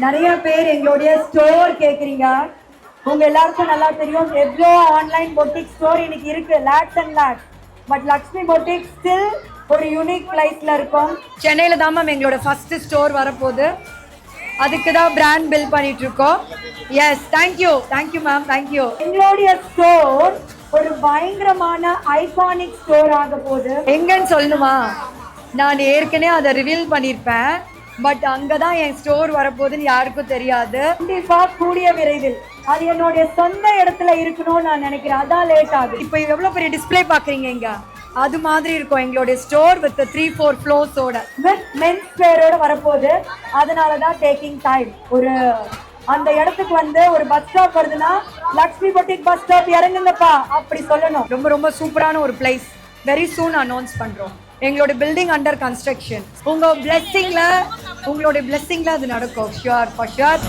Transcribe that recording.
நிறைய பேர் எங்களுடைய ஸ்டோர் கேக்குறீங்க. உங்க எல்லாருக்கும் நல்லா தெரியும் எவ்வளோ ஆன்லைன் பொட்டிக் ஸ்டோர் இன்னைக்கு இருக்கு, lakhs and lakhs. But Lakshmi boutique still ஒரு யூனிக் பிளேஸ்ல இருக்கும். சென்னையில தான் மேம் எங்களோட ஃபர்ஸ்ட் ஸ்டோர் வரப்போகுது. அதுக்கு தான் பிராண்ட் பில்ட் பண்ணிட்டு இருக்கோம். Yes, thank you ma'am, thank you. எங்களுடைய ஸ்டோர் ஒரு பயங்கரமான ஐகானிக் ஸ்டோர் ஆக போகுது. எங்கன்னு சொல்லணுமா? நான் ஏற்கனவே அதை ரிவீல் பண்ணியிருப்பேன். பட் அங்கதான் என் ஸ்டோர் வரப்போகுதுன்னு யாருக்கும் தெரியாது. கண்டிப்பா கூடிய விரைவில் அது என்னுடைய சொந்த இடத்துல இருக்கணும்னு நான் நினைக்கிறேன். அதான் லேட் ஆகுது. இப்போ எவ்வளவு பெரிய டிஸ்பிளே பாக்குறீங்க இங்க, அது மாதிரி இருக்கும் எங்களுடைய ஸ்டோர் வித் 3-4 ஃப்ளோர்ஸோட வித் மென்ஸ் வேரோட வரப்போகுது. அதனாலதான் டேக்கிங் டைம். ஒரு அந்த இடத்துக்கு வந்து ஒரு பஸ் ஸ்டாப் வருதுன்னா லக்ஷ்மி பொட்டிக் பஸ் ஸ்டாப் இறங்குங்கப்பா அப்படி சொல்லணும். ரொம்ப ரொம்ப சூப்பரான ஒரு பிளேஸ். வெரி சூன் அனௌன்ஸ் பண்றோம். எங்களோட பில்டிங் அண்டர் கன்ஸ்ட்ரக்ஷன். உங்களோட பிளெஸிங்ல அது நடக்கும். Sure, for sure.